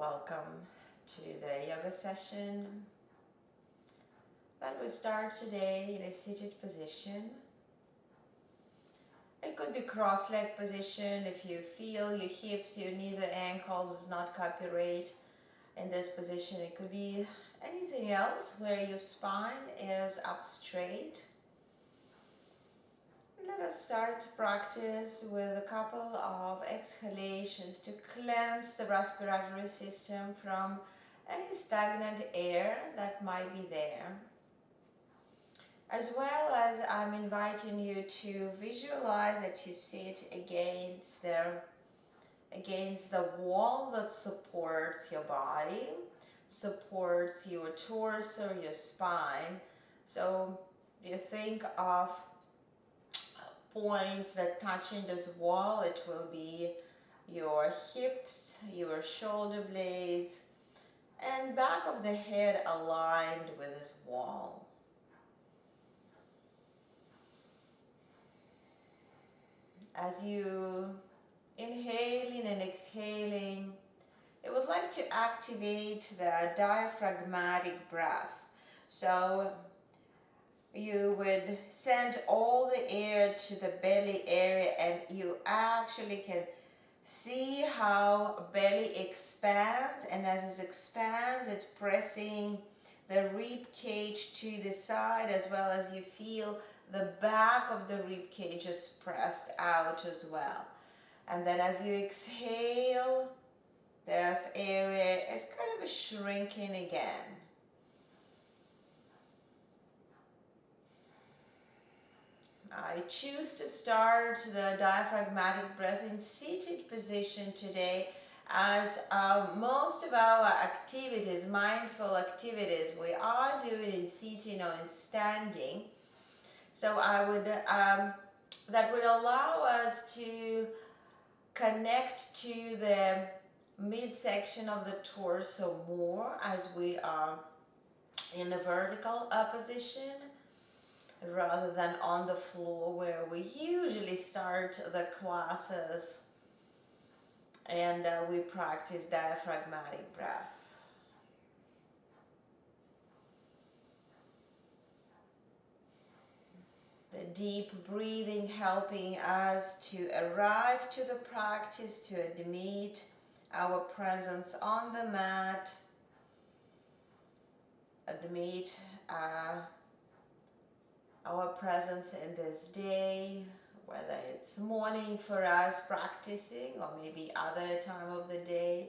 Welcome to the yoga session that will start today in a seated position. It could be cross-leg position if you feel your hips, your knees or ankles is not copyright in this position. It could be anything else where your spine is up straight. Let us start to practice with a couple of exhalations to cleanse the respiratory system from any stagnant air that might be there. As well as I'm inviting you to visualize that you sit against the wall that supports your body, supports your torso, your spine. So you think of points that touching this wall, it will be your hips, your shoulder blades, and back of the head aligned with this wall. As you inhaling and exhaling, I would like to activate the diaphragmatic breath. So you would send all the air to the belly area, and you actually can see how belly expands, and as it expands, it's pressing the rib cage to the side, as well as you feel the back of the rib cage is pressed out as well. And then as you exhale, this area is kind of shrinking again. I choose to start the diaphragmatic breath in seated position today, as most of our activities, mindful activities, we are doing in sitting or in standing. So that would allow us to connect to the midsection of the torso more as we are in a vertical position, rather than on the floor where we usually start the classes and we practice diaphragmatic breath. The deep breathing helping us to arrive to the practice, to admit our presence on the mat, admit our presence in this day, whether it's morning for us practicing or maybe other time of the day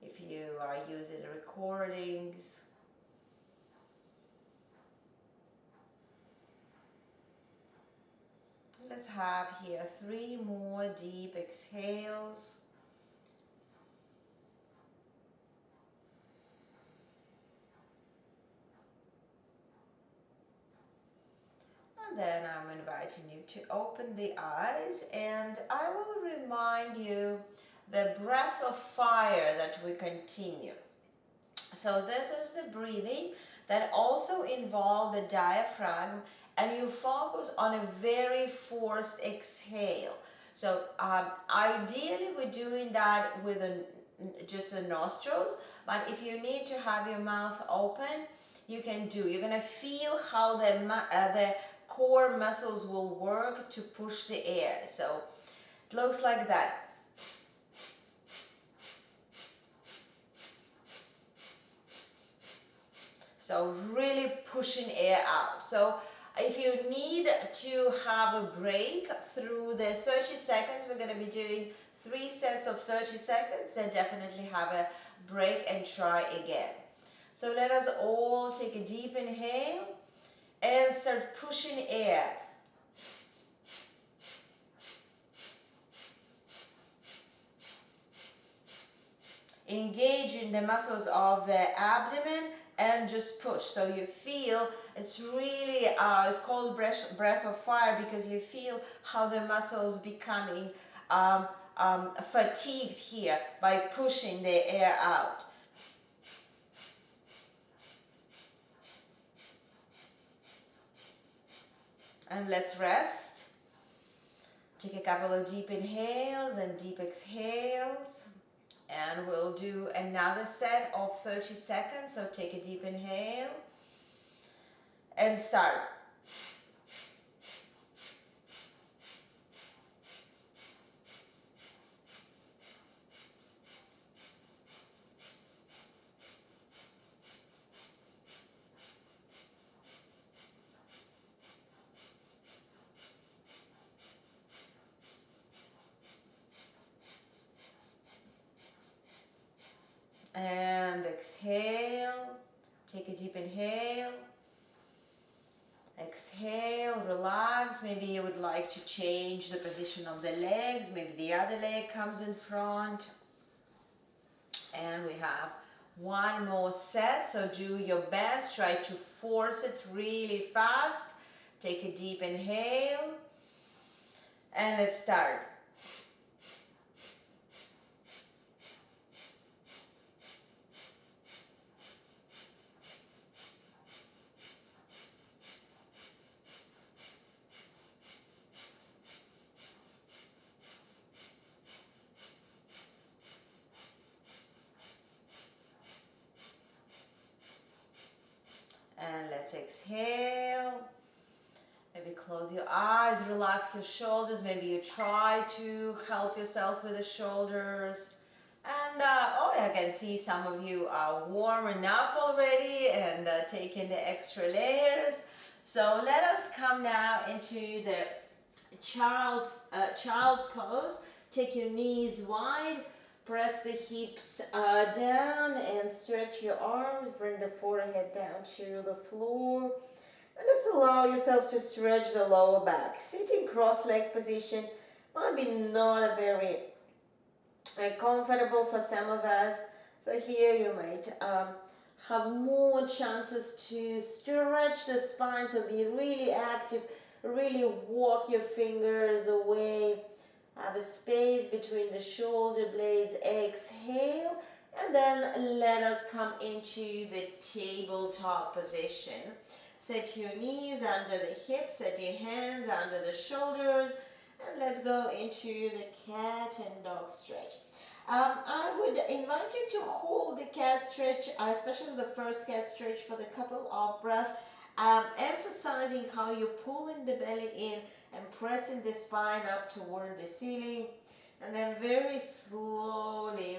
if you are using recordings. Let's have here 3 more deep exhales. And then I'm inviting you to open the eyes, and I will remind you the breath of fire that we continue. So this is the breathing that also involves the diaphragm, and you focus on a very forced exhale. So ideally we're doing that with just the nostrils, but if you need to have your mouth open, you can do. You're going to feel how the core muscles will work to push the air. So it looks like that. So really pushing air out. So if you need to have a break through the 30 seconds, we're going to be doing 3 sets of 30 seconds, then definitely have a break and try again. So let us all take a deep inhale and start pushing air. Engage in the muscles of the abdomen and just push. So you feel it's really, it's called breath of fire, because you feel how the muscles becoming fatigued here by pushing the air out. And let's rest. Take a couple of deep inhales and deep exhales. And we'll do another set of 30 seconds. So take a deep inhale and start. And exhale. Take a deep inhale. Exhale, relax. Maybe you would like to change the position of the legs. Maybe the other leg comes in front. And we have one more set. So do your best. Try to force it really fast. Take a deep inhale. And let's start. And let's exhale. Maybe close your eyes, relax your shoulders. Maybe you try to help yourself with the shoulders. And oh, I can see some of you are warm enough already and taking the extra layers. So let us come now into the child pose. Take your knees wide. Press the hips down and stretch your arms. Bring the forehead down to the floor. And just allow yourself to stretch the lower back. Sitting cross-leg position might be not a very comfortable for some of us. So here you might have more chances to stretch the spine. So be really active. Really walk your fingers away. Have a space between the shoulder blades. Exhale. And then let us come into the tabletop position. Set your knees under the hips, set your hands under the shoulders, and let's go into the cat and dog stretch. I would invite you to hold the cat stretch, especially the first cat stretch, for the couple of breaths, emphasizing how you're pulling the belly in and pressing the spine up toward the ceiling. And then very slowly,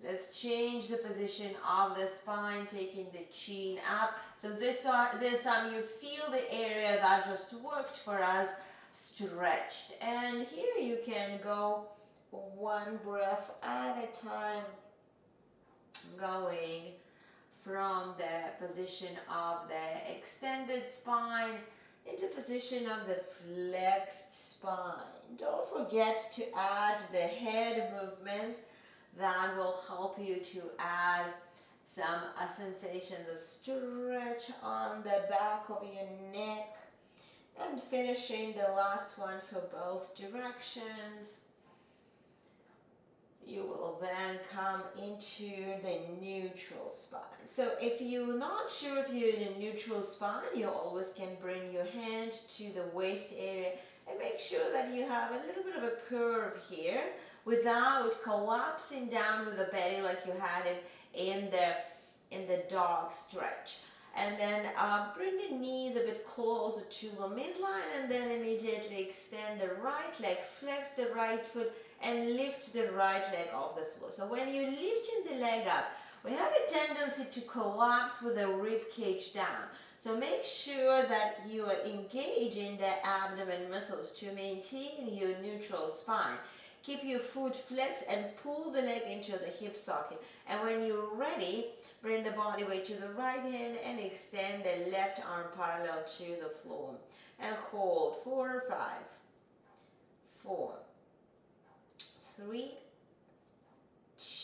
let's change the position of the spine, taking the chin up. So this time you feel the area that just worked for us stretched. And here you can go one breath at a time, going from the position of the extended spine into position of the flexed spine. Don't forget to add the head movements. That will help you to add some sensations of stretch on the back of your neck. And finishing the last one for both directions. You will then come into the neutral spine. So if you're not sure if you're in a neutral spine, you always can bring your hand to the waist area and make sure that you have a little bit of a curve here without collapsing down with the belly like you had it in the dog stretch. And then bring the knees a bit closer to the midline, and then immediately extend the right leg, flex the right foot, and lift the right leg off the floor. So when you're lifting the leg up, we have a tendency to collapse with the rib cage down. So make sure that you are engaging the abdomen muscles to maintain your neutral spine. Keep your foot flexed and pull the leg into the hip socket. And when you're ready, bring the body weight to the right hand and extend the left arm parallel to the floor. And hold 4, 5, 4, 3,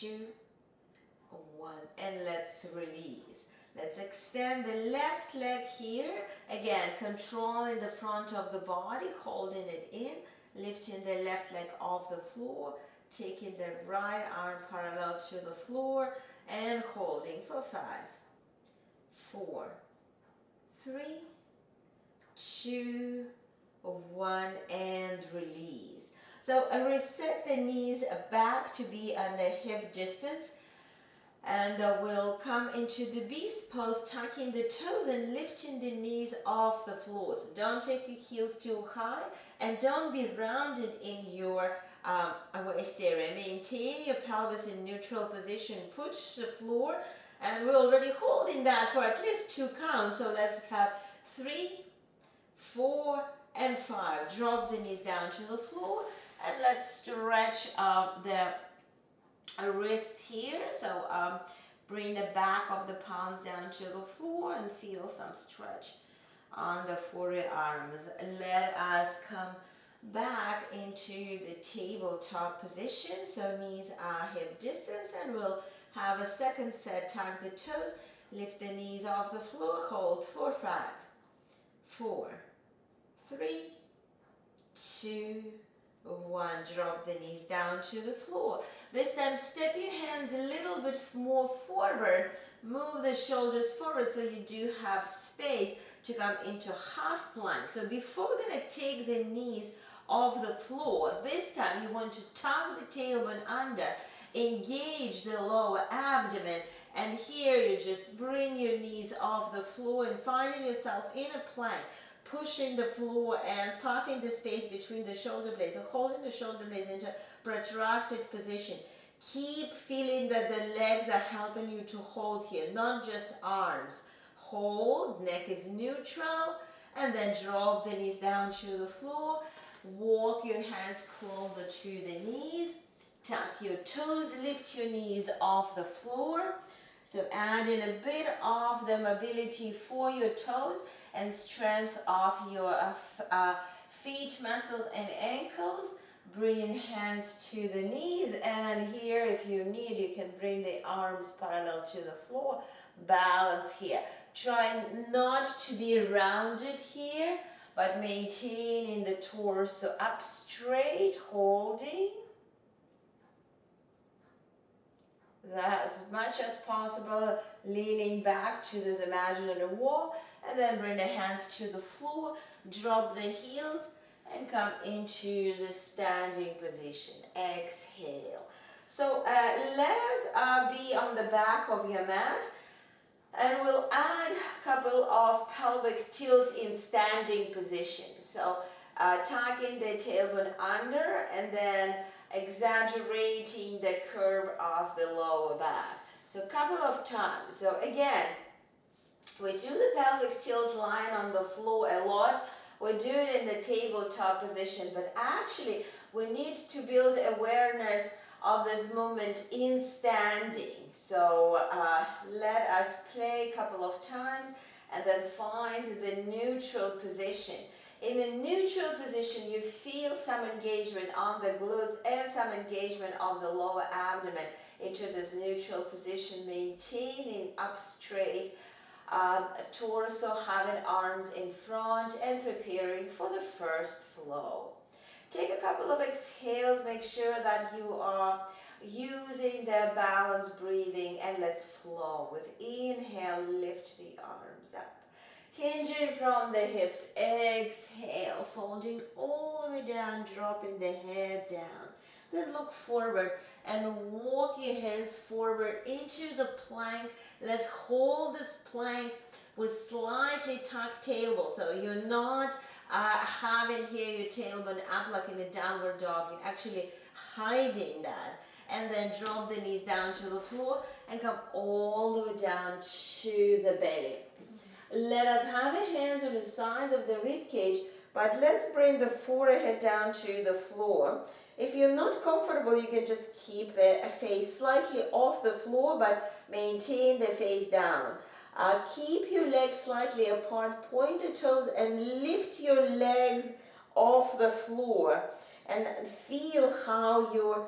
2, 1. And let's release. Let's extend the left leg here. Again, controlling the front of the body, holding it in, lifting the left leg off the floor, taking the right arm parallel to the floor, and holding for 5, 4, 3, 2, 1, and release. So reset the knees back to be on the hip distance. And we'll come into the beast pose, tucking the toes and lifting the knees off the floor. So don't take your heels too high and don't be rounded in your waist area. Maintain your pelvis in neutral position. Push the floor, and we're already holding that for at least 2 counts. So let's have 3, 4, and 5. Drop the knees down to the floor, and let's stretch the wrists here. So bring the back of the palms down to the floor and feel some stretch on the forearms. Let us come back into the tabletop position. So knees are hip distance, and we'll have a second set. Tuck the toes, lift the knees off the floor, hold for 5, 4, 3, 2, 1. Drop the knees down to the floor. This time step your hands a little bit more forward. Move the shoulders forward so you do have space to come into half plank. So before we're going to take the knees off the floor, this time you want to tuck the tailbone under, engage the lower abdomen, and here you just bring your knees off the floor and finding yourself in a plank, pushing the floor and puffing the space between the shoulder blades, so holding the shoulder blades into protracted position. Keep feeling that the legs are helping you to hold here, not just arms. Hold, neck is neutral, and then drop the knees down to the floor. Walk your hands closer to the knees. Tuck your toes, lift your knees off the floor. So add in a bit of the mobility for your toes and strength of your feet, muscles, and ankles. Bring hands to the knees, and here, if you need, you can bring the arms parallel to the floor. Balance here. Try not to be rounded here, but maintaining the torso up straight, holding. As much as possible, leaning back to this imaginary wall, and then bring the hands to the floor, drop the heels, and come into the standing position. Exhale. So let us be on the back of your mat, and we'll add a couple of pelvic tilt in standing position. So tucking the tailbone under, and then exaggerating the curve of the lower back. So a couple of times. So again, we do the pelvic tilt line on the floor a lot. We do it in the tabletop position, but actually we need to build awareness of this movement in standing. So let us play a couple of times and then find the neutral position. In a neutral position, you feel some engagement on the glutes and some engagement of the lower abdomen into this neutral position, maintaining up straight torso, having arms in front, and preparing for the first flow. Take a couple of exhales, make sure that you are using the balanced breathing, and let's flow. With inhale, lift the arms up. Hinging from the hips, exhale, folding all the way down, dropping the head down. Then look forward and walk your hands forward into the plank. Let's hold this plank with slightly tucked tailbone. So you're not having here your tailbone up like in a downward dog. You're actually hiding that. And then drop the knees down to the floor and come all the way down to the belly. Let us have our hands on the sides of the rib cage, but let's bring the forehead down to the floor. If you're not comfortable, you can just keep the face slightly off the floor, but maintain the face down. Keep your legs slightly apart, point the toes, and lift your legs off the floor. And feel how you're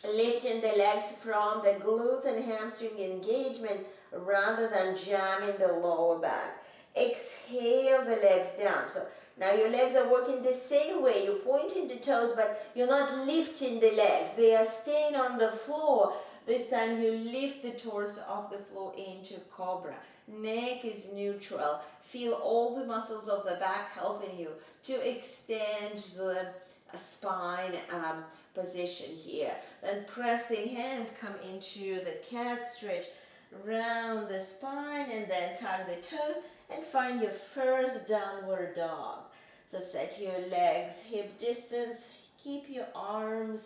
lifting the legs from the glutes and hamstring engagement rather than jamming the lower back. Exhale the legs down. So now your legs are working the same way. You're pointing the toes, but you're not lifting the legs. They are staying on the floor. This time you lift the torso off the floor into cobra. Neck is neutral. Feel all the muscles of the back helping you to extend the spine position here. Then pressing hands come into the cat stretch, round the spine, and then tug the toes and find your first downward dog. So set your legs hip distance, keep your arms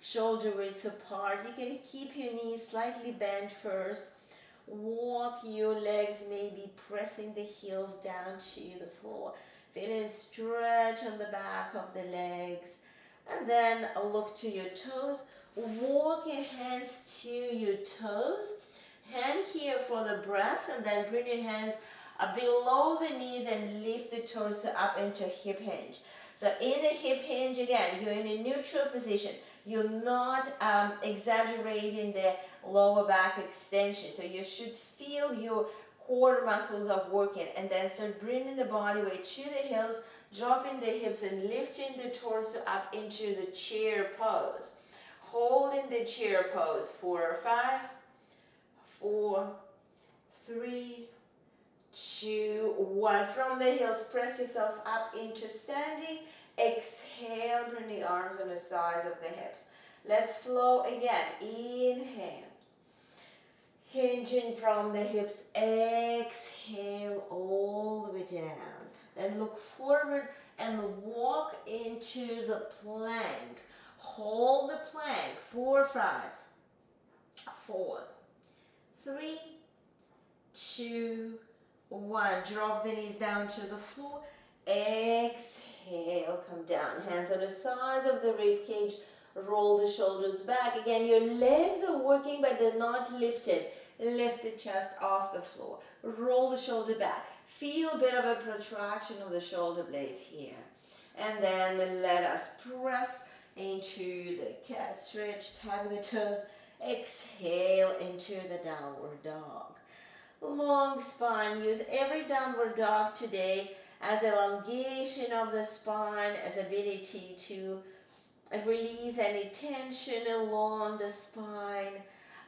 shoulder width apart. You can keep your knees slightly bent first. Walk your legs, maybe pressing the heels down to the floor. Feel a stretch on the back of the legs. And then look to your toes. Walk your hands to your toes. Hand here for the breath, and then bring your hands below the knees and lift the torso up into hip hinge. So in a hip hinge, again, you're in a neutral position. You're not exaggerating the lower back extension. So you should feel your core muscles are working, and then start bringing the body weight to the heels, dropping the hips and lifting the torso up into the chair pose. Holding the chair pose for 5, 4, 3, 2, 1. From the heels, press yourself up into standing. Exhale, bring the arms on the sides of the hips. Let's flow again. Inhale. Hinging from the hips. Exhale all the way down. Then look forward and walk into the plank. Hold the plank. 4, 5, 4, 3, 2, 1. Drop the knees down to the floor. Exhale, come down. Hands on the sides of the rib cage. Roll the shoulders back. Again, your legs are working, but they're not lifted. Lift the chest off the floor. Roll the shoulder back. Feel a bit of a protraction of the shoulder blades here. And then let us press into the cat stretch. Tug the toes. Exhale into the downward dog. Long spine. Use every downward dog today as elongation of the spine, as ability to release any tension along the spine.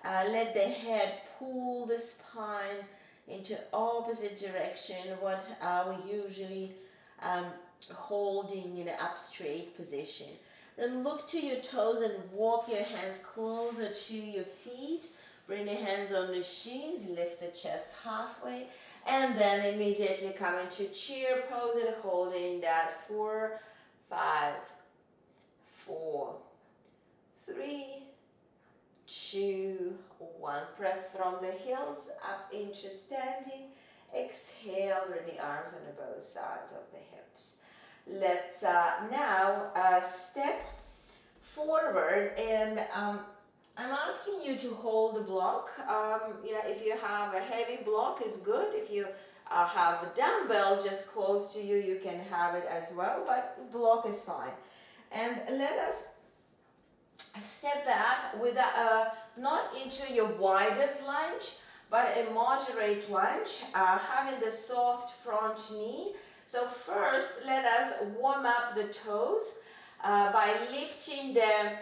Let the head pull the spine into opposite direction, what we usually holding in an up straight position. Then look to your toes and walk your hands closer to your feet. Bring the hands on the shins, lift the chest halfway, and then immediately come into chair pose and holding that 4, 5, 4, 3, 2, 1. Press from the heels up into standing. Exhale, bring the arms on both sides of the hips. Let's now step forward, and I'm asking you to hold the block. If you have a heavy block, is good. If you have a dumbbell just close to you, you can have it as well, but block is fine. And let us step back with not into your widest lunge, but a moderate lunge, having the soft front knee. So first, let us warm up the toes by lifting the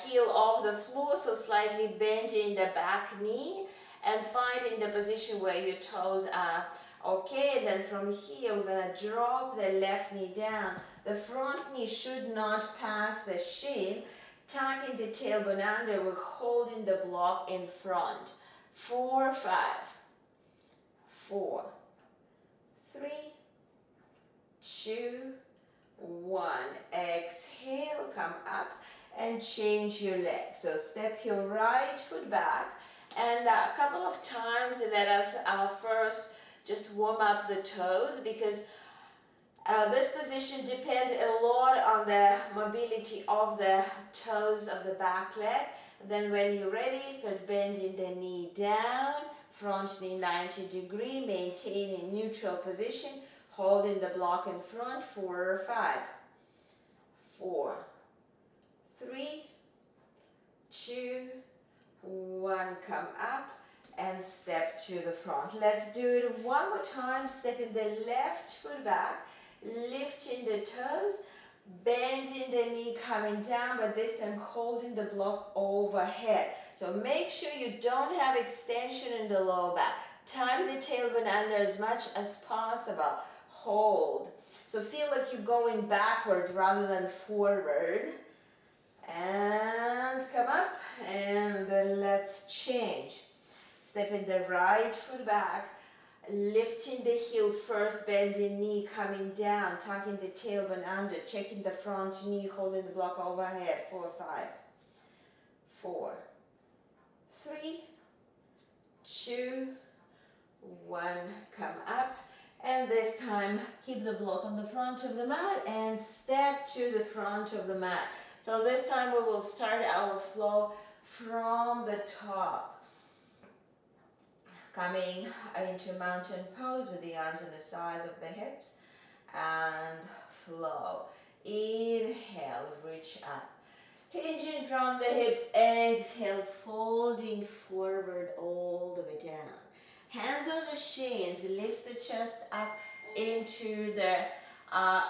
heel off the floor, so slightly bending the back knee and finding the position where your toes are okay. Then from here, we're going to drop the left knee down. The front knee should not pass the shin. Tucking the tailbone under, we're holding the block in front. 4, 5, 4, 3, 2, 1. Exhale, come up and change your leg. So step your right foot back, and a couple of times let us first just warm up the toes, because this position depends a lot on the mobility of the toes of the back leg. Then when you're ready, start bending the knee down, front knee 90 degree, maintaining neutral position, holding the block in front. 4, 5, 4, 3, 2, 1. Come up and step to the front. Let's do it one more time. Stepping the left foot back, lifting the toes, bending the knee, coming down, but this time holding the block overhead. So make sure you don't have extension in the lower back. Tuck the tailbone under as much as possible. Hold. So feel like you're going backward rather than forward. And come up, and let's change. Stepping the right foot back, lifting the heel first, bending knee, coming down, tucking the tailbone under, checking the front knee, holding the block overhead. 4, 5, 4, 3, 2, 1. Come up, and this time keep the block on the front of the mat and step to the front of the mat. So this time we will start our flow from the top. Coming into mountain pose with the arms on the sides of the hips and flow. Inhale, reach up. Hinging from the hips, exhale, folding forward all the way down. Hands on the shins, lift the chest up into the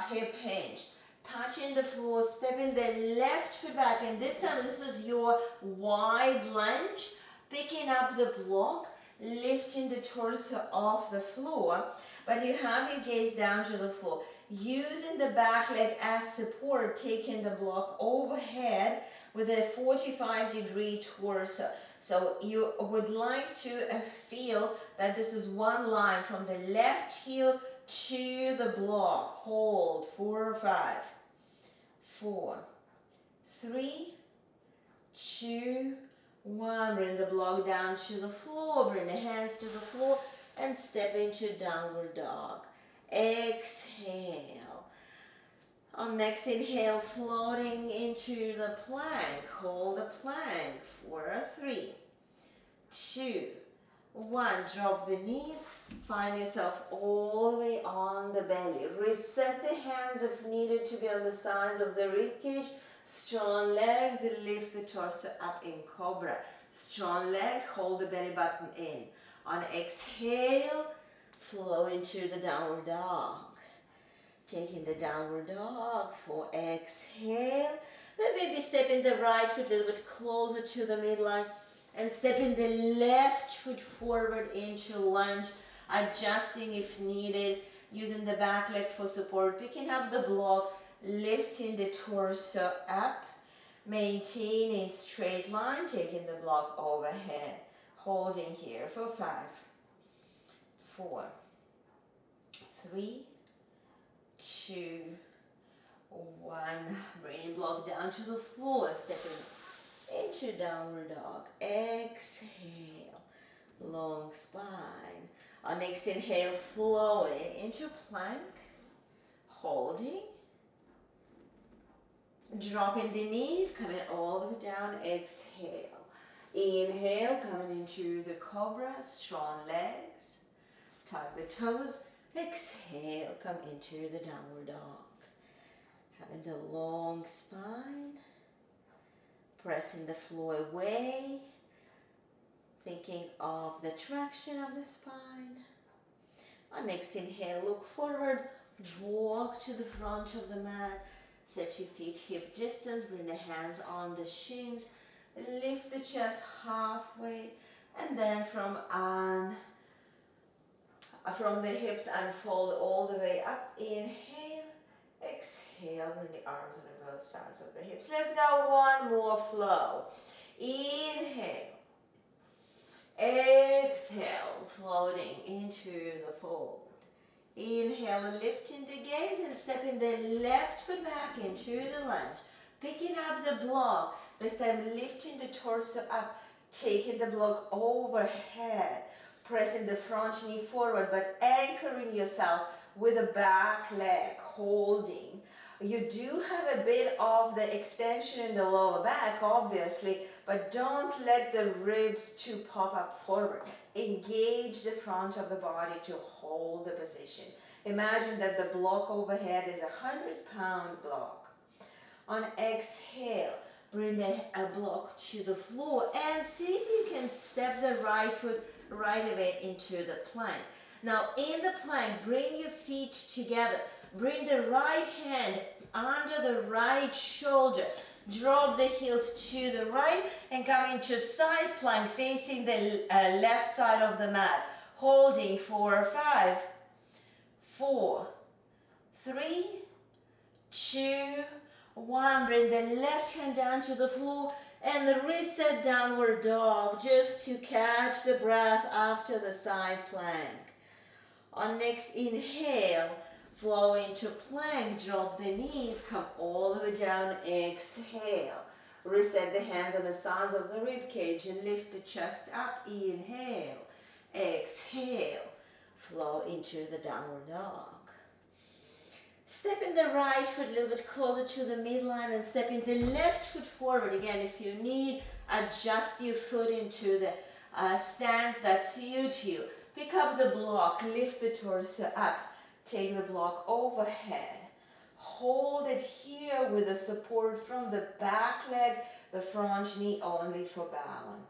hip hinge. Touching the floor, stepping the left foot back, and this time this is your wide lunge, picking up the block, lifting the torso off the floor, but you have your gaze down to the floor. Using the back leg as support, taking the block overhead with a 45-degree torso. So you would like to feel that this is one line from the left heel to the block. Hold. 4, 5, 4, 3, 2, 1. Bring the block down to the floor. Bring the hands to the floor and step into downward dog. Exhale. On next inhale, floating into the plank. Hold the plank. 4, 3, 2, 1. Drop the knees. Find yourself all the way on the belly. Reset the hands if needed to be on the sides of the rib cage. Strong legs, lift the torso up in cobra. Strong legs, hold the belly button in. On exhale, flow into the downward dog. Taking the downward dog for exhale. Then maybe stepping the right foot a little bit closer to the midline and stepping the left foot forward into lunge, adjusting if needed, using the back leg for support, picking up the block, lifting the torso up, maintaining straight line, taking the block overhead, holding here for 5, 4, 3, 2, 1. Bring block down to the floor, stepping into downward dog. Exhale, long spine. On next inhale, flowing into plank, holding, dropping the knees, coming all the way down. Exhale. Inhale, coming into the cobra, strong legs, tuck the toes. Exhale, come into the downward dog. Having the long spine, pressing the floor away, thinking of the traction of the spine. On next inhale, look forward, walk to the front of the mat, set your feet hip distance, bring the hands on the shins, lift the chest halfway, and then from the hips unfold all the way up. Inhale, exhale, bring the arms on both sides of the hips. Let's go one more flow. Inhale, exhale, floating into the fold. Inhale, lifting the gaze and stepping the left foot back into the lunge. Picking up the block, this time lifting the torso up, taking the block overhead, pressing the front knee forward, but anchoring yourself with the back leg, holding. You do have a bit of the extension in the lower back, obviously, but don't let the ribs to pop up forward. Engage the front of the body to hold the position. Imagine that the block overhead is a 100-pound block. On exhale, bring a block to the floor and see if you can step the right foot right away into the plank. Now in the plank, bring your feet together. Bring the right hand under the right shoulder. Drop the heels to the right and come into side plank facing the left side of the mat. Holding for 5, 4, 3, 2, 1. Bring the left hand down to the floor and reset downward dog just to catch the breath after the side plank. On next inhale, flow into plank, drop the knees, come all the way down, exhale. Reset the hands on the sides of the rib cage and lift the chest up, inhale, exhale, flow into the downward dog. Step in the right foot a little bit closer to the midline and step in the left foot forward. Again, if you need, adjust your foot into the stance that suits you. Pick up the block, lift the torso up, take the block overhead. Hold it here with the support from the back leg, the front knee only for balance.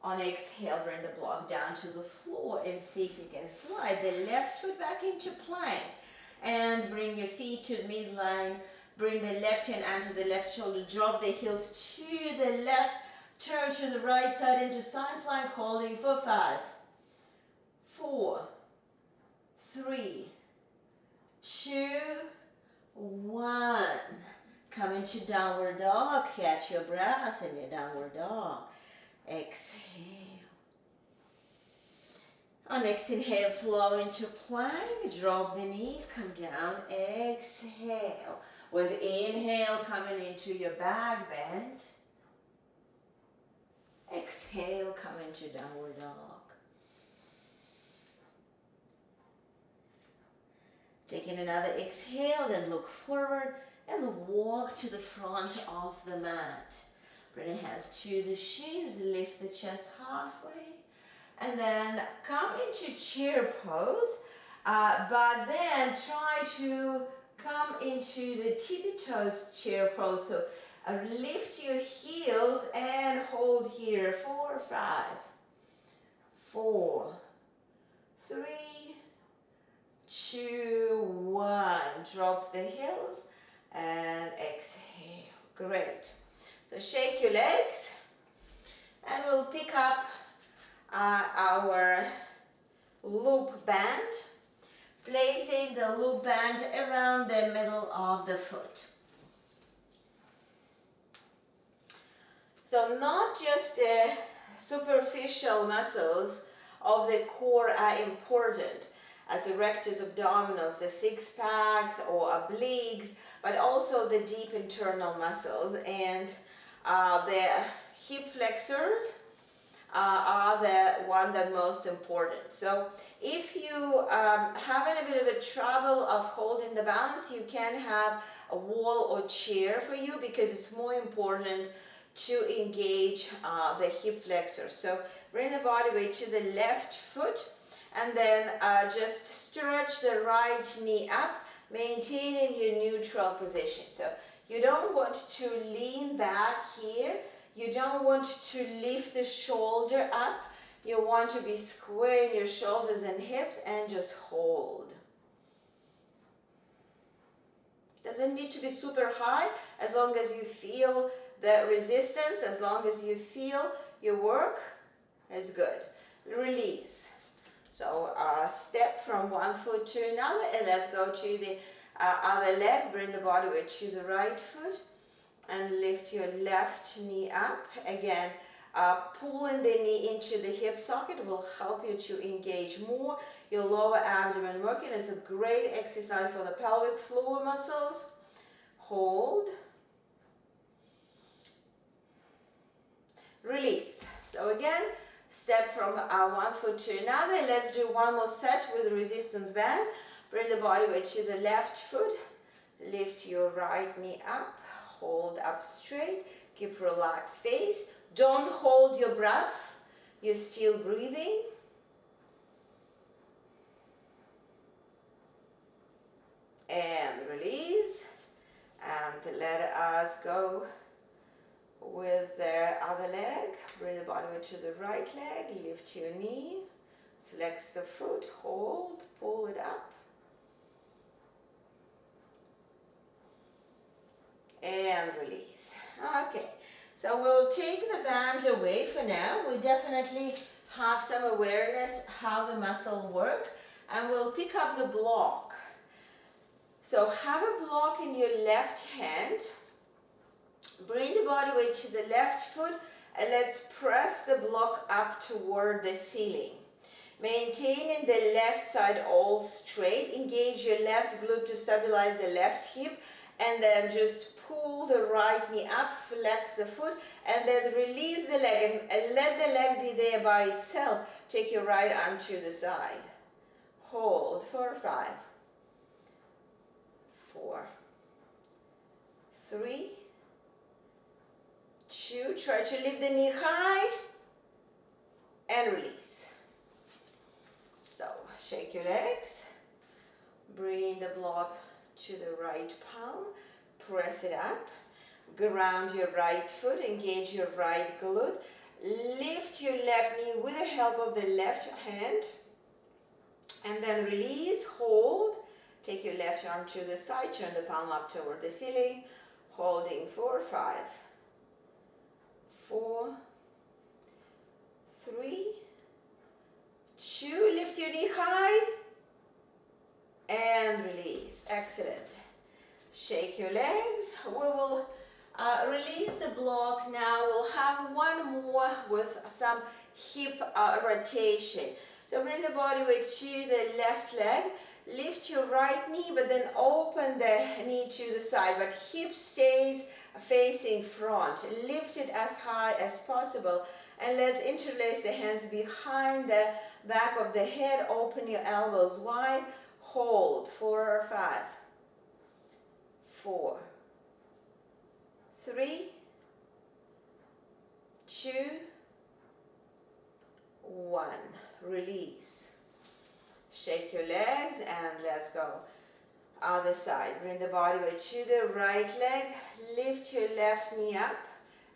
On exhale, bring the block down to the floor and see if you can slide the left foot back into plank. And bring your feet to midline. Bring the left hand onto the left shoulder. Drop the heels to the left. Turn to the right side into side plank, holding for 5, 4, 3, 2, 1. Come into downward dog. Catch your breath in your downward dog. Exhale. On next inhale, flow into plank. Drop the knees, come down. Exhale. With inhale, coming into your back bend. Exhale, come into downward dog. Taking another exhale, then look forward and walk to the front of the mat. Bring the hands to the shins, lift the chest halfway, and then come into chair pose, but then try to come into the tippy toes chair pose. So lift your heels and hold here. 4, 5, 4, 3, 2, 1. Drop the heels and exhale. Great. So shake your legs and we'll pick up our loop band, placing the loop band around the middle of the foot. So not just the superficial muscles of the core are important, as the rectus abdominis, the six packs or obliques, but also the deep internal muscles, and the hip flexors are the one that most important. So if you having a bit of a trouble of holding the balance, you can have a wall or chair for you, because it's more important to engage the hip flexors. So bring the body weight to the left foot, and then just stretch the right knee up, maintaining your neutral position. So you don't want to lean back here. You don't want to lift the shoulder up. You want to be squaring your shoulders and hips and just hold. Doesn't need to be super high, as long as you feel the resistance, as long as you feel your work is good. Release. So step from one foot to another, and let's go to the other leg. Bring the body weight to the right foot and lift your left knee up. Again, pulling the knee into the hip socket will help you to engage more your lower abdomen working. It's a great exercise for the pelvic floor muscles. Hold. Release. So again, step from one foot to another. Let's do one more set with resistance band. Bring the body weight to the left foot. Lift your right knee up. Hold up straight. Keep relaxed face. Don't hold your breath. You're still breathing. And release. And let us go with the other leg. Bring the body weight to the right leg. Lift your knee. Flex the foot. Hold. Pull it up. And release. Okay, so we'll take the band away for now. We definitely have some awareness how the muscle works, and we'll pick up the block. So have a block in your left hand. Bring the body weight to the left foot, and let's press the block up toward the ceiling. Maintaining the left side all straight. Engage your left glute to stabilize the left hip, and then just pull the right knee up, flex the foot, and then release the leg, and let the leg be there by itself. Take your right arm to the side. Hold for 5, 4, 3, 2. Try to lift the knee high and release. So shake your legs. Bring the block to the right palm. Press it up. Ground your right foot. Engage your right glute. Lift your left knee with the help of the left hand. And then release. Hold. Take your left arm to the side. Turn the palm up toward the ceiling. Holding for 5, 4, 3, 2. Lift your knee high and release. Excellent. Shake your legs. We will release the block now. We'll have one more with some hip rotation. So bring the body weight to the left leg. Lift your right knee, but then open the knee to the side, but hip stays facing front. Lift it as high as possible, and let's interlace the hands behind the back of the head. Open your elbows wide. Hold for 5, 4, 3, 2, 1. Release. Shake your legs and let's go. Other side. Bring the body weight to the right leg. Lift your left knee up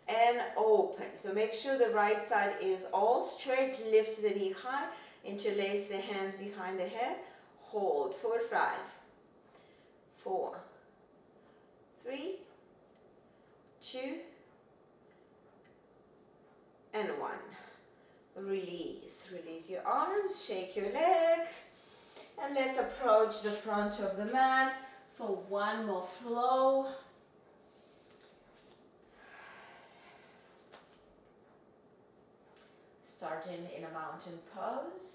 and open. So make sure the right side is all straight. Lift the knee high. Interlace the hands behind the head. Hold for 5, 4, 3, 2, and 1. Release. Release your arms. Shake your legs. And let's approach the front of the mat for one more flow. Starting in a mountain pose.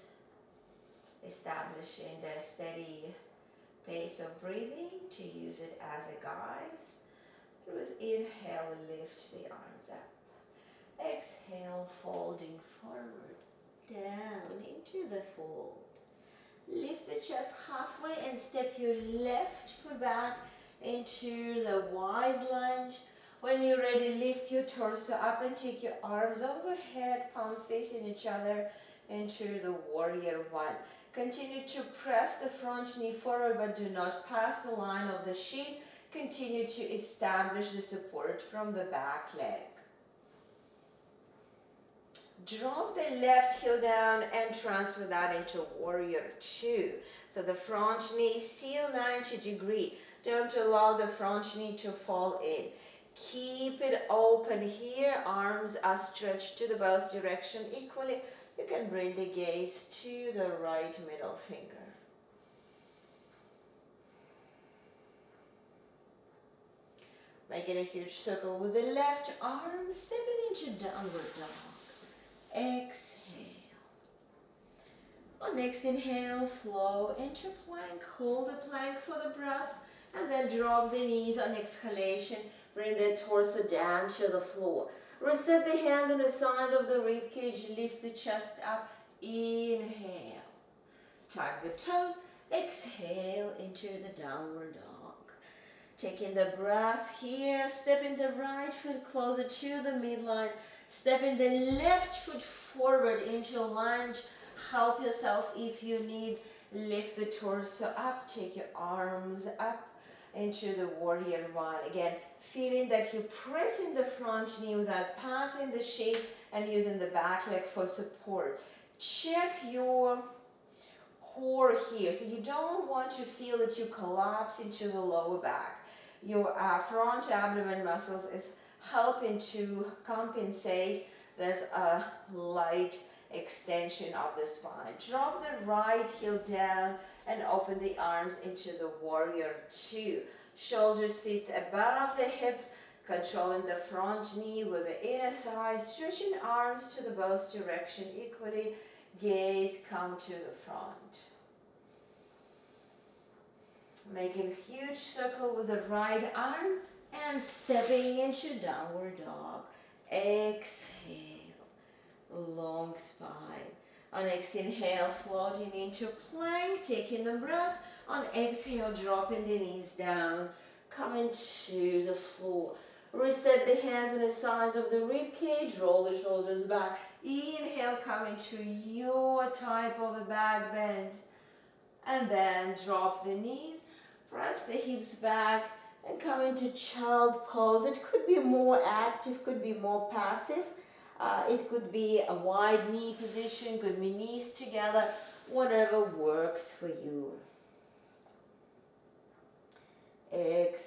Establishing the steady pace of breathing to use it as a guide. With inhale, lift the arms up. Exhale, folding forward, down into the fold. Lift the chest halfway and step your left foot back into the wide lunge. When you're ready, lift your torso up and take your arms overhead, palms facing each other into the warrior 1. Continue to press the front knee forward, but do not pass the line of the sheet. Continue to establish the support from the back leg. Drop the left heel down and transfer that into warrior 2. So the front knee still 90 degrees. Don't allow the front knee to fall in. Keep it open here. Arms are stretched to the both direction equally. You can bring the gaze to the right middle finger. Making a huge circle with the left arm, stepping into downward dog. Exhale. On next inhale, flow into plank. Hold the plank for the breath, and then drop the knees on exhalation. Bring the torso down to the floor. Reset the hands on the sides of the rib cage. Lift the chest up. Inhale. Tuck the toes. Exhale into the downward dog. Taking the breath here. Stepping the right foot closer to the midline. Stepping the left foot forward into lunge. Help yourself if you need. Lift the torso up. Take your arms up into the warrior 1. Again, feeling that you're pressing the front knee without passing the shape and using the back leg for support. Check your core here. So you don't want to feel that you collapse into the lower back. Your front abdomen muscles is helping to compensate. There's a light extension of the spine. Drop the right heel down and open the arms into the warrior two. Shoulder sits above the hips, controlling the front knee with the inner thigh, stretching arms to the both direction equally. Gaze come to the front. Making a huge circle with the right arm and stepping into downward dog. Exhale, long spine. On exhale, floating into plank, taking the breath. On exhale, dropping the knees down, coming to the floor. Reset the hands on the sides of the rib cage, roll the shoulders back. Inhale, coming to your type of a back bend. And then drop the knees, press the hips back, and come into child pose. It could be more active, could be more passive. It could be a wide knee position, could be knees together, whatever works for you. Exhale.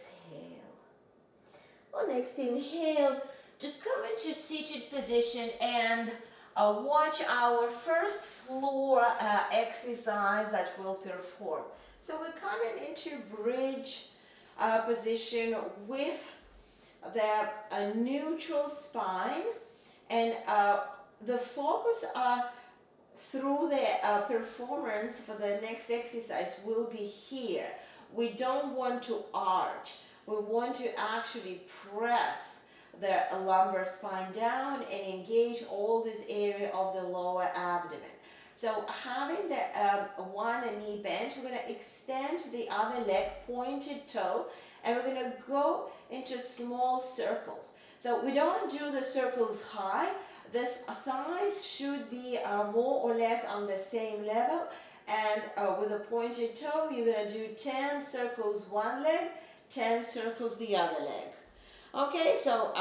On next inhale, just come into seated position and watch our first floor exercise that we'll perform. So we're coming into bridge position with the neutral spine, and the focus through the performance for the next exercise will be here. We don't want to arch. We want to actually press the lumbar spine down and engage all this area of the lower abdomen. So having the one knee bent, we're going to extend the other leg, pointed toe, and we're going to go into small circles. So we don't do the circles high. The thighs should be more or less on the same level. And with a pointed toe, you're going to do 10 circles one leg, 10 circles the other leg. Okay, so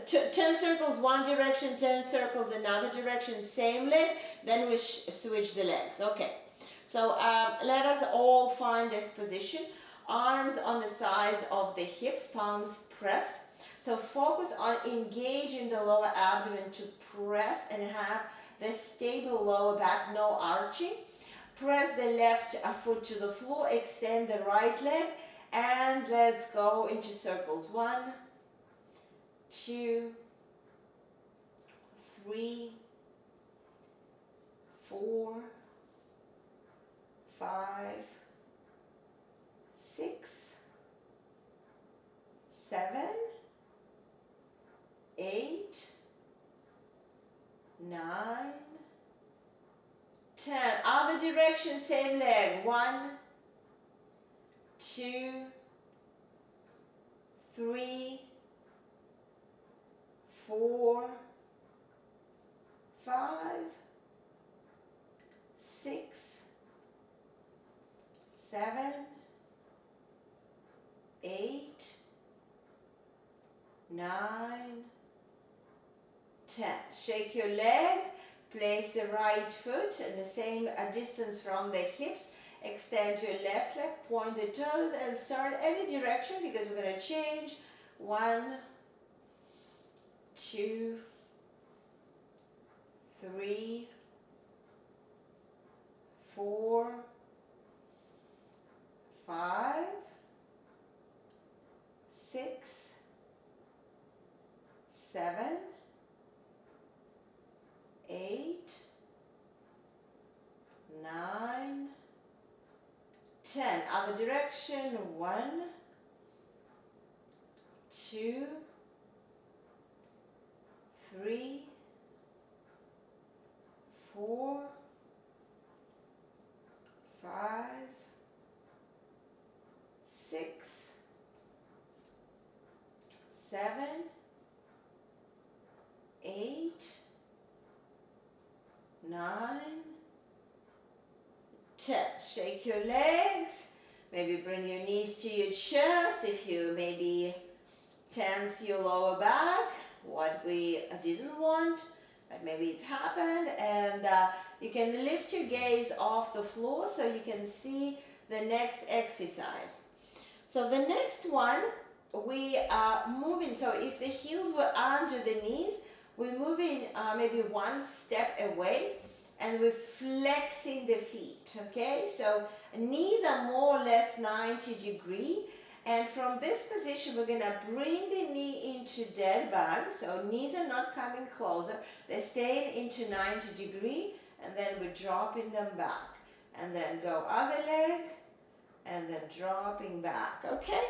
10 circles one direction, 10 circles another direction, same leg, then we switch the legs. Okay, so let us all find this position. Arms on the sides of the hips, palms press. So focus on engaging the lower abdomen to press and have the stable lower back, no arching. Press the left foot to the floor, extend the right leg, and let's go into circles. 1, 2, 3, 4, 5, 6, 7, 8, 9, 10. Other direction, same leg. 1, 2, 3, 4, 5, 6, 7, 8, 9, 10. Shake your leg. Place the right foot in the same distance from the hips. Extend your left leg, point the toes, and start any direction because we're going to change. 1, 2, 3, 4, 5, 6, 7, 8, 9, 10. Other direction. 1, 2, 3, 4, 5, 6, 7, 8, 9, 10. Shake your legs. Maybe bring your knees to your chest if you maybe tense your lower back, what we didn't want, but maybe it's happened. And you can lift your gaze off the floor so you can see the next exercise. So the next one, we are moving. So if the heels were under the knees, We're moving maybe one step away and we're flexing the feet, okay? So knees are more or less 90 degree. And from this position, we're gonna bring the knee into dead bug. So knees are not coming closer. They're staying into 90 degree, and then we're dropping them back. And then go other leg, and then dropping back, okay?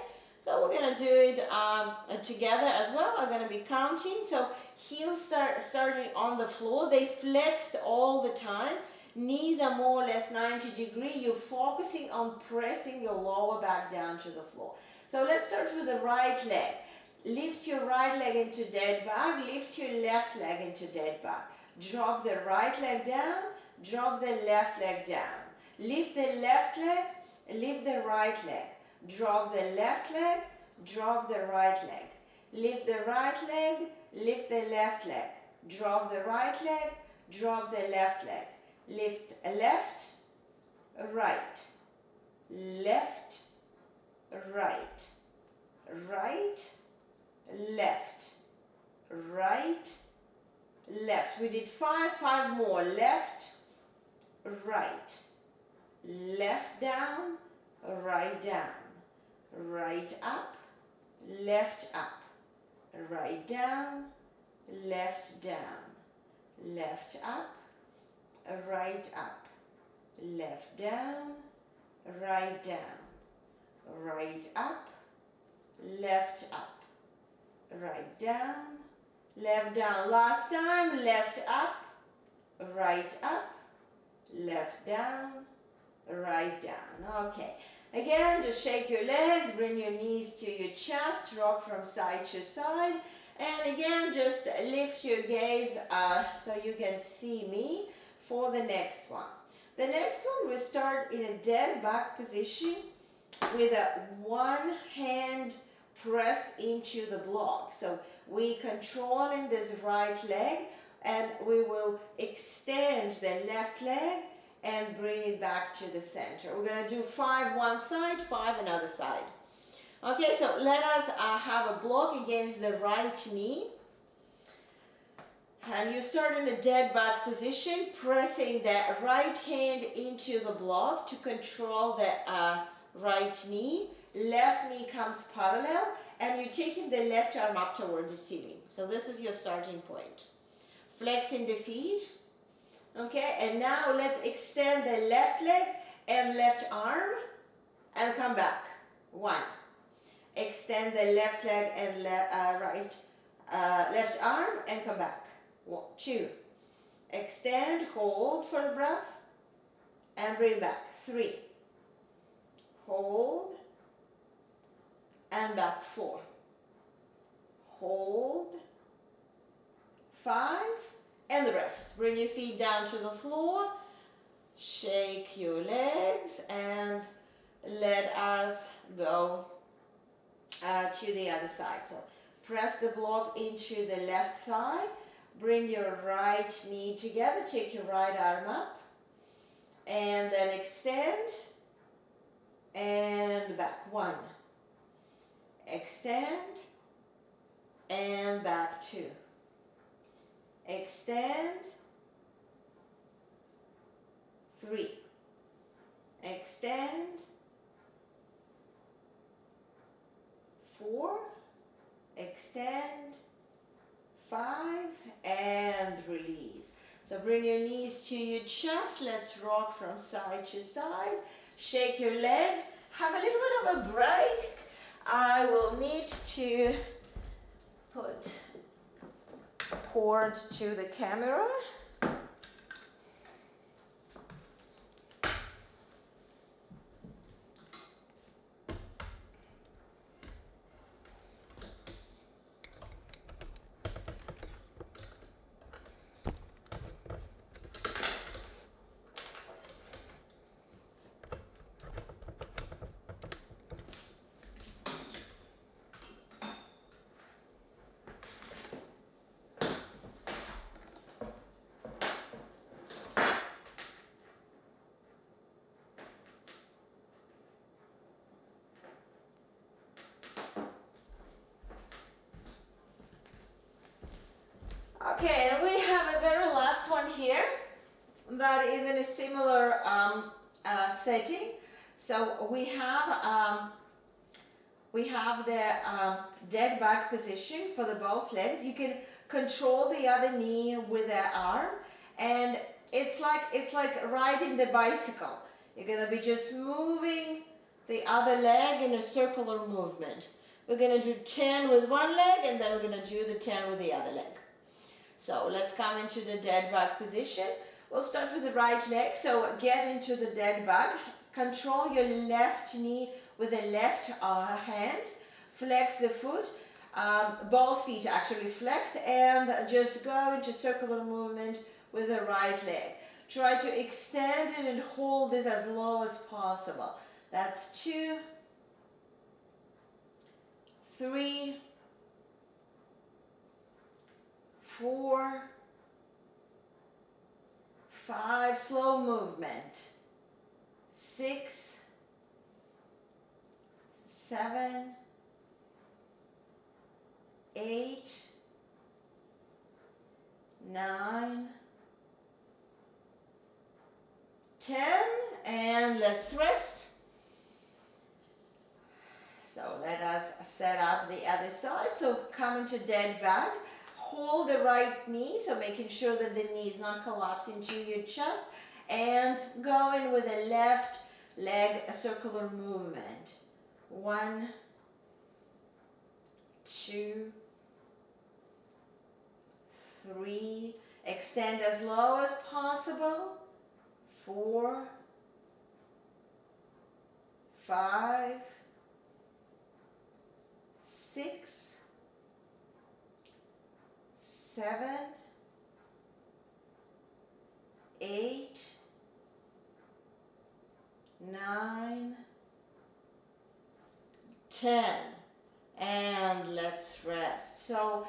So we're gonna do it together as well. I'm gonna be counting. So heels starting on the floor. They flexed all the time. Knees are more or less 90 degree. You're focusing on pressing your lower back down to the floor. So let's start with the right leg. Lift your right leg into dead bug. Lift your left leg into dead bug. Drop the right leg down. Drop the left leg down. Lift the left leg. Lift the right leg. Drop the left leg. Drop the right leg. Lift the right leg. Lift the left leg. Drop the right leg. Drop the left leg. Lift left, right, left, right, right, left, right, left. We did five more. Left, right, left down, right down, right up, left up, right down, left down, left up, right up, left down, right down, right up, left up, right down, left down. Last time, left up, right up, left down, right down. Okay. Again, just shake your legs, bring your knees to your chest, rock from side to side. And again, just lift your gaze so you can see me for the next one. The next one, we start in a dead bug position with one hand pressed into the block. So we controlling this right leg, and we will extend the left leg and bring it back to the center. We're going to do 5 one side, 5 another side. Okay, so let us have a block against the right knee. And you start in a dead bug position, pressing the right hand into the block to control the right knee. Left knee comes parallel, and you're taking the left arm up toward the ceiling. So this is your starting point. Flexing the feet. Okay, and now let's extend the left leg and left arm and come back. 1. Extend the left leg and left arm and come back. 2. Extend, hold for the breath, and bring back. 3. Hold, and back. 4. Hold. 5. And the rest. Bring your feet down to the floor. Shake your legs and let us go to the other side. So press the block into the left thigh. Bring your right knee together. Take your right arm up. And then extend. And back. 1. Extend. And back. 2. Extend. 3. Extend. 4. Extend. 5. And release. So bring your knees to your chest. Let's rock from side to side. Shake your legs. Have a little bit of a break. I will need to put cord to the camera. Okay, and we have a very last one here that is in a similar setting. So we have the dead bug position for the both legs. You can control the other knee with the arm, and it's like riding the bicycle. You're gonna be just moving the other leg in a circular movement. We're gonna do 10 with one leg, and then we're gonna do the 10 with the other leg. So let's come into the dead bug position. We'll start with the right leg. So get into the dead bug. Control your left knee with the left hand. Flex the foot. Both feet actually flex, and just go into circular movement with the right leg. Try to extend it and hold this as low as possible. That's 2, 3, 4, 5, slow movement, 6, 7, 8, 9, 10, and let's rest. So let us set up the other side. So come into dead bug. Hold the right knee, so making sure that the knee is not collapsing to your chest, and go in with the left leg, a circular movement. 1, 2, 3, extend as low as possible. 4, 5, 6, 7, 8, 9, 10, and let's rest. So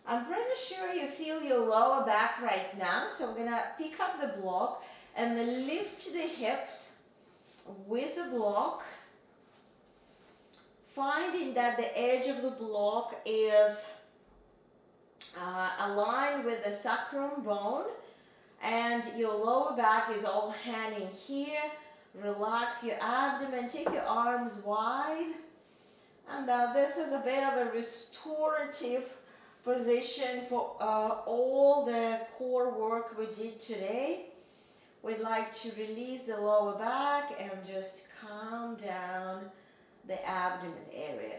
I'm pretty sure you feel your lower back right now. So we're gonna pick up the block and then lift the hips with the block, finding that the edge of the block is aligned with the sacrum bone, and your lower back is all hanging here. Relax your abdomen, take your arms wide, and this is a bit of a restorative position for all the core work we did today. We'd like to release the lower back and just calm down the abdomen area.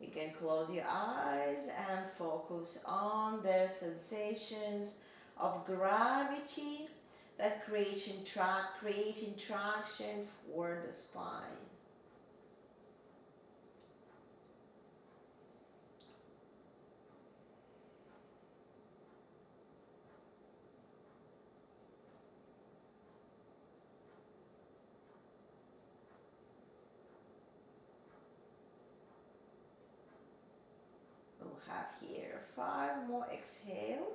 You can close your eyes and focus on the sensations of gravity that creating traction for the spine. We'll have here 5 more exhales.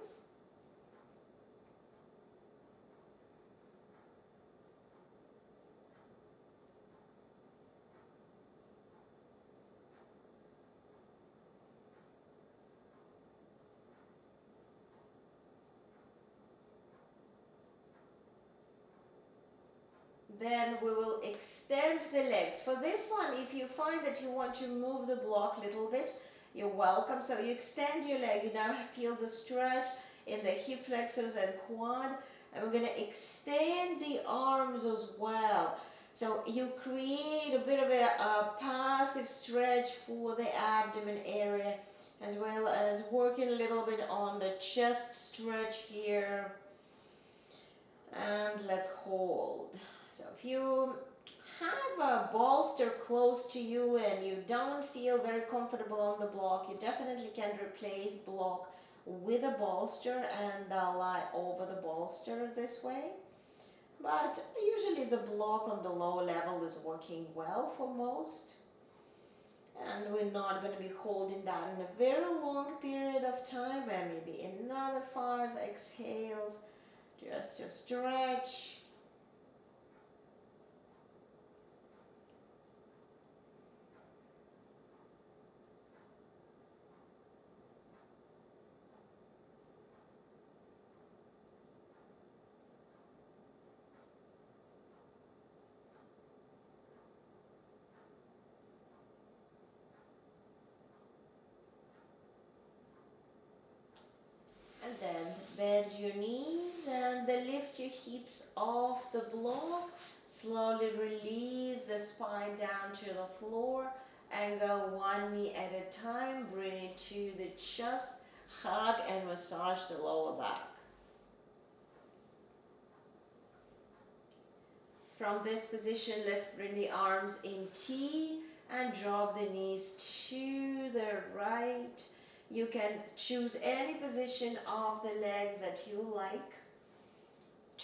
Then we will extend the legs. For this one, if you find that you want to move the block a little bit, you're welcome. So you extend your leg. You now feel the stretch in the hip flexors and quad. And we're going to extend the arms as well. So you create a bit of a passive stretch for the abdomen area, as well as working a little bit on the chest stretch here. And let's hold. So if you have a bolster close to you and you don't feel very comfortable on the block, you definitely can replace block with a bolster and lie over the bolster this way. But usually the block on the lower level is working well for most. And we're not going to be holding that in a very long period of time, and maybe another 5 exhales just to stretch. bend your knees and then lift your hips off the block. Slowly release the spine down to the floor and go one knee at a time. Bring it to the chest. Hug and massage the lower back. From this position, let's bring the arms in T and drop the knees to the right. You can choose any position of the legs that you like.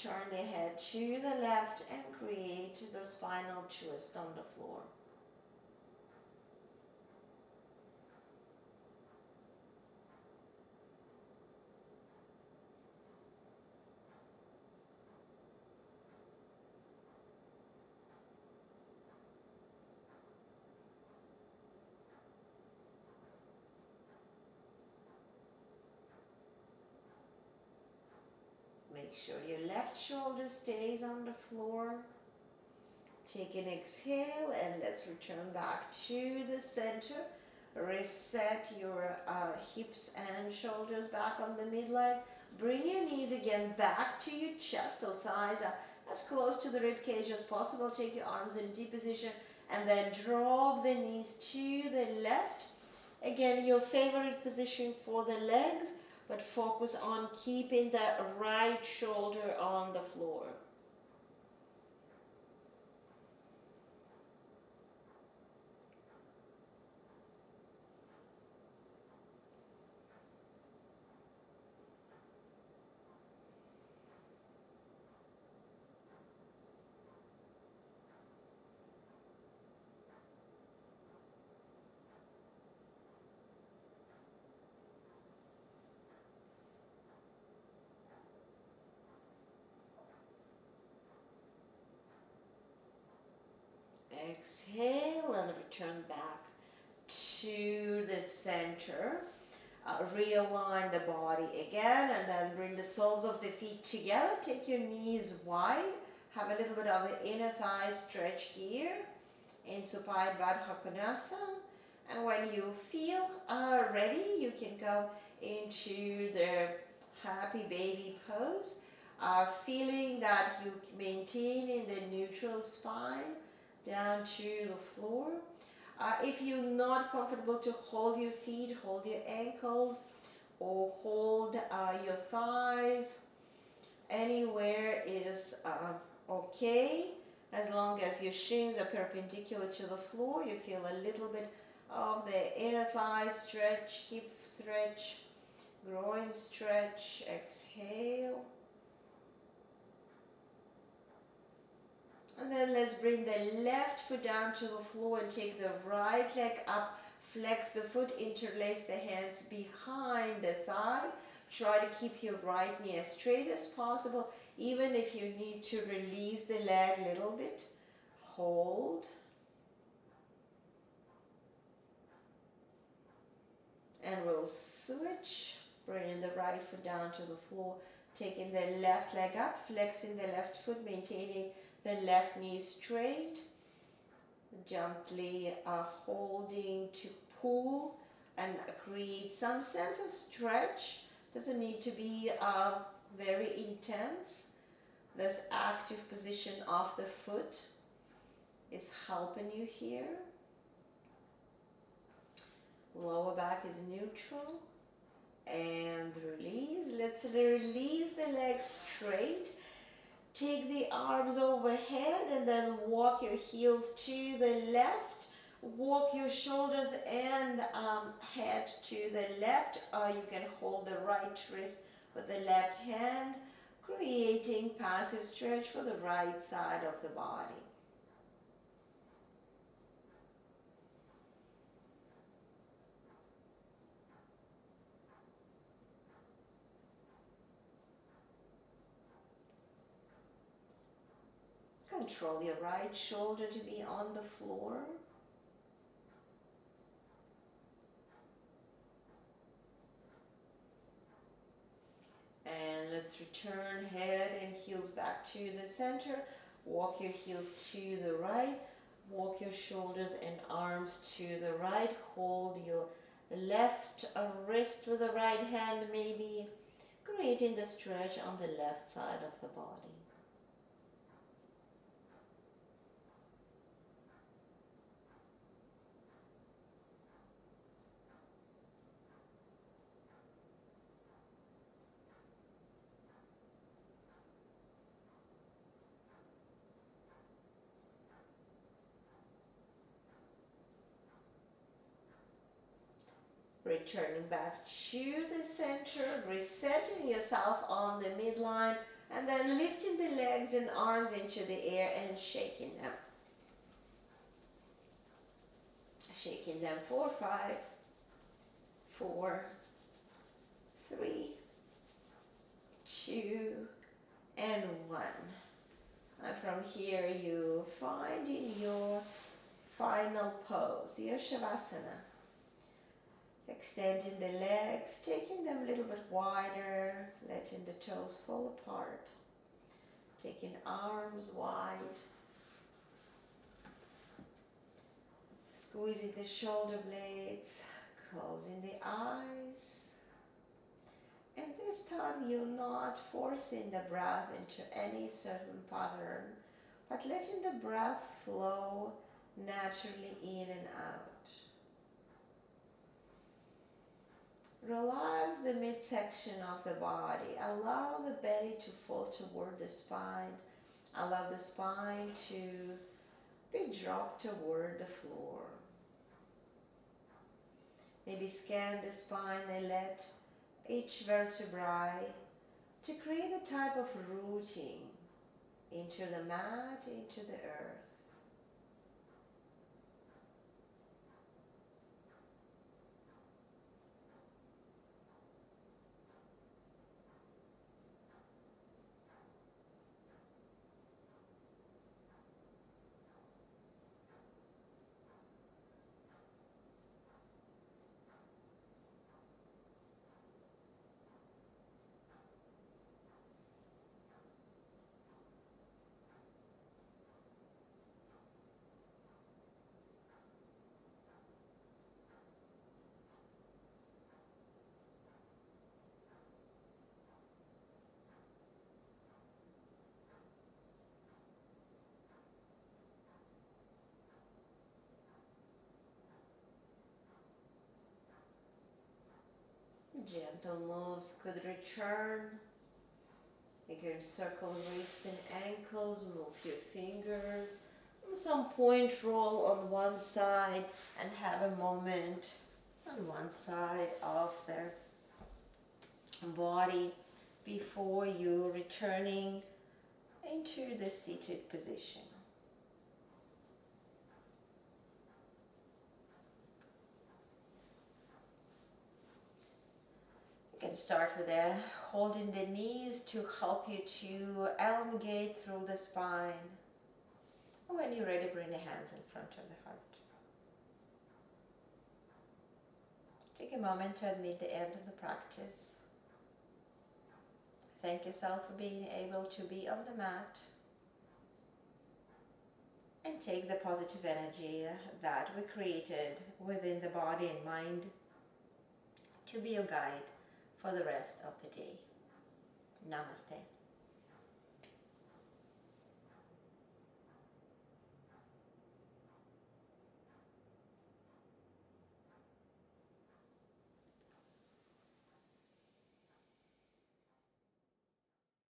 Turn the head to the left and create the spinal twist on the floor. Make sure your left shoulder stays on the floor. Take an exhale and let's return back to the center. Reset your hips and shoulders back on the mid-leg. Bring your knees again back to your chest, so thighs are as close to the rib cage as possible. Take your arms in deep position and then drop the knees to the left. Again, your favorite position for the legs, but focus on keeping the right shoulder on the floor. Exhale and return back to the center. Realign the body again and then bring the soles of the feet together. Take your knees wide. Have a little bit of the inner thigh stretch here in Supine Baddha Konasana. And when you feel ready, you can go into the happy baby pose. Feeling that you maintain in the neutral spine down to the floor. If you're not comfortable to hold your feet, hold your ankles or hold your thighs. Anywhere is okay, as long as your shins are perpendicular to the floor. You feel a little bit of the inner thigh stretch, hip stretch, groin stretch. Exhale. And then let's bring the left foot down to the floor and take the right leg up. Flex the foot, interlace the hands behind the thigh. Try to keep your right knee as straight as possible, even if you need to release the leg a little bit. Hold. And we'll switch. Bringing the right foot down to the floor. Taking the left leg up, flexing the left foot, maintaining the left knee straight, gently holding to pull and create some sense of stretch. Doesn't need to be very intense. This active position of the foot is helping you here. Lower back is neutral and release. Let's release the legs straight. Take the arms overhead and then walk your heels to the left. Walk your shoulders and head to the left, or you can hold the right wrist with the left hand, creating passive stretch for the right side of the body. Control your right shoulder to be on the floor. And let's return head and heels back to the center. Walk your heels to the right. Walk your shoulders and arms to the right. Hold your left wrist with the right hand maybe. creating the stretch on the left side of the body. Returning back to the center, resetting yourself on the midline, and then lifting the legs and arms into the air and shaking them. Shaking them for 5, 4, 3, 2, and 1. And from here you find in your final pose, your Shavasana. Extending the legs, taking them a little bit wider, letting the toes fall apart. Taking arms wide. Squeezing the shoulder blades, closing the eyes. And this time you're not forcing the breath into any certain pattern, but letting the breath flow naturally in and out. Relax the midsection of the body. Allow the belly to fall toward the spine. Allow the spine to be dropped toward the floor. Maybe scan the spine and let each vertebrae to create a type of rooting into the mat, into the earth. Gentle moves could return. You can circle wrists and ankles, move your fingers, and some point roll on one side and have a moment on one side of the body before you returning into the seated position. You can start with holding the knees to help you to elongate through the spine. And when you're ready, bring the hands in front of the heart. Take a moment to admit the end of the practice. Thank yourself for being able to be on the mat. And take the positive energy that we created within the body and mind to be your guide for the rest of the day. Namaste.